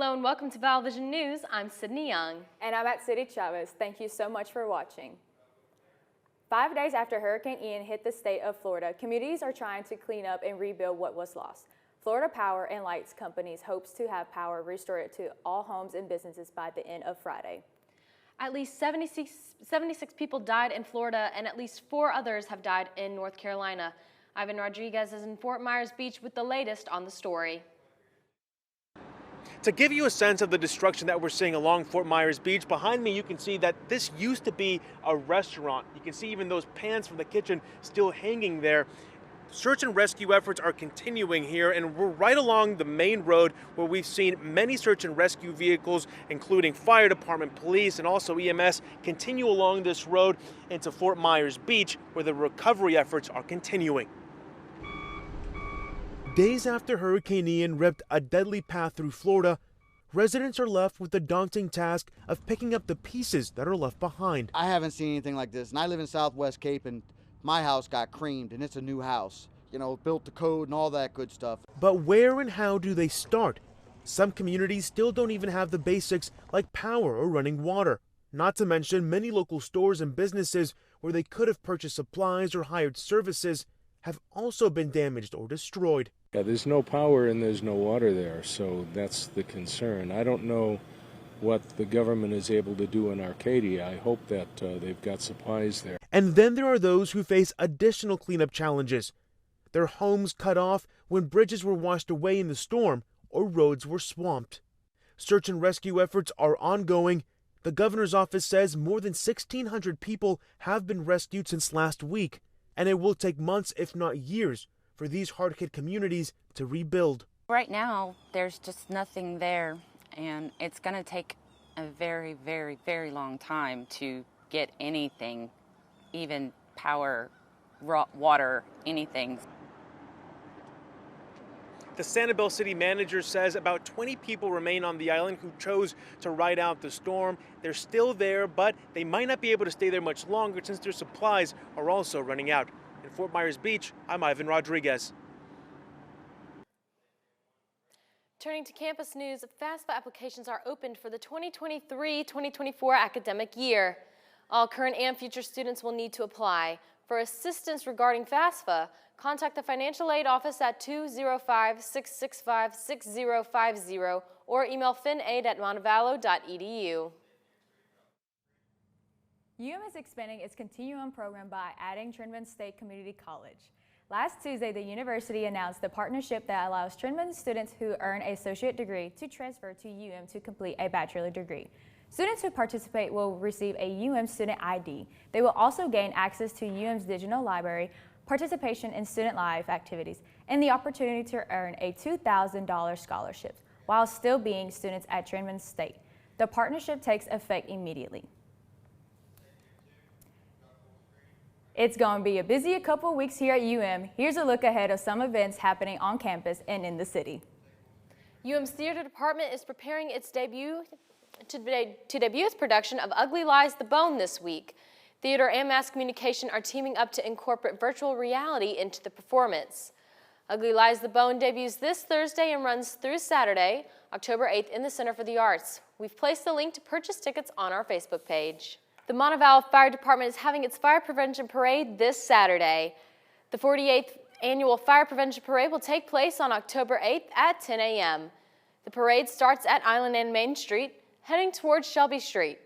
Hello and welcome to Vallo Vision News. I'm Sydney Young. And I'm at City Chavez. Thank you so much for watching. 5 days after Hurricane Ian hit the state of Florida, communities are trying to clean up and rebuild what was lost. Florida Power and Lights Companies hopes to have power restored to all homes and businesses by the end of Friday. At least 76 people died in Florida and at least 4 others have died in North Carolina. Ivan Rodriguez is in Fort Myers Beach with the latest on the story. To give you a sense of the destruction that we're seeing along Fort Myers Beach, behind me you can see that this used to be a restaurant. You can see even those pans from the kitchen still hanging there. Search and rescue efforts are continuing here, and we're right along the main road where we've seen many search and rescue vehicles, including fire department, police, and also EMS, continue along this road into Fort Myers Beach, where the recovery efforts are continuing. Days after Hurricane Ian ripped a deadly path through Florida, residents are left with the daunting task of picking up the pieces that are left behind. I haven't seen anything like this, and I live in Southwest Cape, and my house got creamed, and it's a new house. You know, built to code and all that good stuff. But where and how do they start? Some communities still don't even have the basics like power or running water. Not to mention many local stores and businesses where they could have purchased supplies or hired services have also been damaged or destroyed. Yeah, there's no power and there's no water there, so that's the concern. I don't know what the government is able to do in Arcadia. I hope that they've got supplies there. And then there are those who face additional cleanup challenges. Their homes cut off when bridges were washed away in the storm or roads were swamped. Search and rescue efforts are ongoing. The governor's office says more than 1,600 people have been rescued since last week, and it will take months, if not years, for these hard-hit communities to rebuild. Right now, there's just nothing there, and it's going to take a very, very, very long time to get anything, even power, water, anything. The Sanibel City manager says about 20 people remain on the island who chose to ride out the storm. They're still there, but they might not be able to stay there much longer since their supplies are also running out. In Fort Myers Beach, I'm Ivan Rodriguez. Turning to campus news, FAFSA applications are opened for the 2023-2024 academic year. All current and future students will need to apply. For assistance regarding FAFSA, contact the Financial Aid Office at 205-665-6050 or email finaid@montevallo.edu. is expanding its Continuum program by adding Trindman State Community College. Last Tuesday, the university announced the partnership that allows Trindman students who earn an associate degree to transfer to to complete a bachelor degree. Students who participate will receive a student ID. They will also gain access to digital library, participation in student life activities, and the opportunity to earn a $2,000 scholarship while still being students at Trindman State. The partnership takes effect immediately. It's going to be a busy couple of weeks here at Here's a look ahead of some events happening on campus and in the city. UM's theater department is preparing its debut its production of Ugly Lies the Bone this week. Theater and mass communication are teaming up to incorporate virtual reality into the performance. Ugly Lies the Bone debuts this Thursday and runs through Saturday, October 8th in the Center for the Arts. We've placed the link to purchase tickets on our Facebook page. The Montevallo Fire Department is having its Fire Prevention Parade this Saturday. The 48th Annual Fire Prevention Parade will take place on October 8th at 10 a.m. The parade starts at Island and Main Street, heading towards Shelby Street.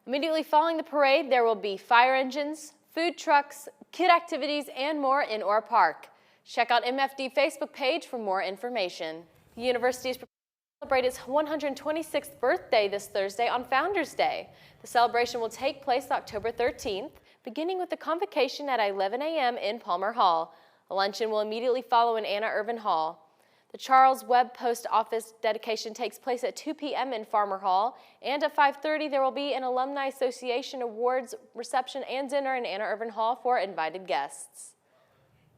Immediately following the parade, there will be fire engines, food trucks, kid activities, and more in Orr Park. Check out MFD Facebook page for more information. The university is celebrate its 126th birthday this Thursday on Founders Day. The celebration will take place October 13th, beginning with the convocation at 11 a.m. in Palmer Hall. A luncheon will immediately follow in Anna Irvin Hall. The Charles Webb Post Office dedication takes place at 2 p.m. in Farmer Hall, and at 5:30 there will be an Alumni Association Awards reception and dinner in Anna Irvin Hall for invited guests.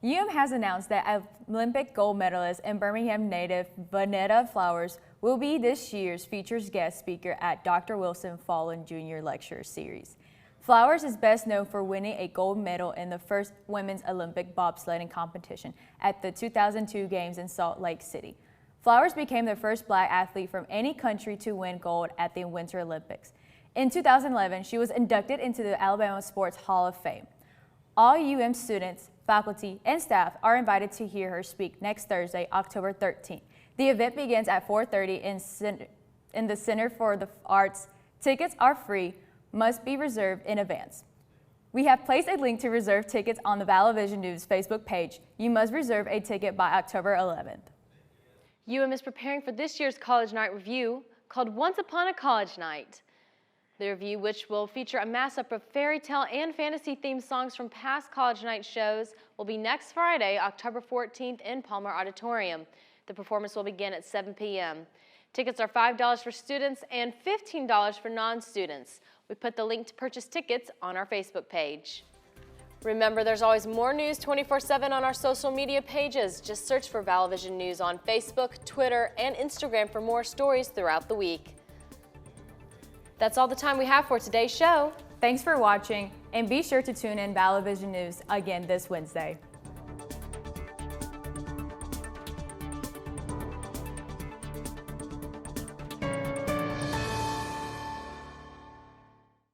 has announced that Olympic gold medalist and Birmingham native Vanetta Flowers will be this year's featured guest speaker at Dr. Wilson Fall and Junior Lecture Series. Flowers is best known for winning a gold medal in the first women's Olympic bobsledding competition at the 2002 Games in Salt Lake City. Flowers became the first Black athlete from any country to win gold at the Winter Olympics. In 2011, she was inducted into the Alabama Sports Hall of Fame. All students, faculty, and staff are invited to hear her speak next Thursday, October 13th. The event begins at 4:30 in the Center for the Arts. Tickets are free, must be reserved in advance. We have placed a link to reserve tickets on the Vallo Vision News Facebook page. You must reserve a ticket by October 11th. is preparing for this year's College Night Review called Once Upon a College Night. The review, which will feature a mashup of fairy tale and fantasy-themed songs from past College Night shows, will be next Friday, October 14th in Palmer Auditorium. The performance will begin at 7 p.m. Tickets are $5 for students and $15 for non-students. We put the link to purchase tickets on our Facebook page. Remember, there's always more news 24/7 on our social media pages. Just search for Vallo Vision News on Facebook, Twitter, and Instagram for more stories throughout the week. That's all the time we have for today's show. Thanks for watching, and be sure to tune in Vallo Vision News again this Wednesday.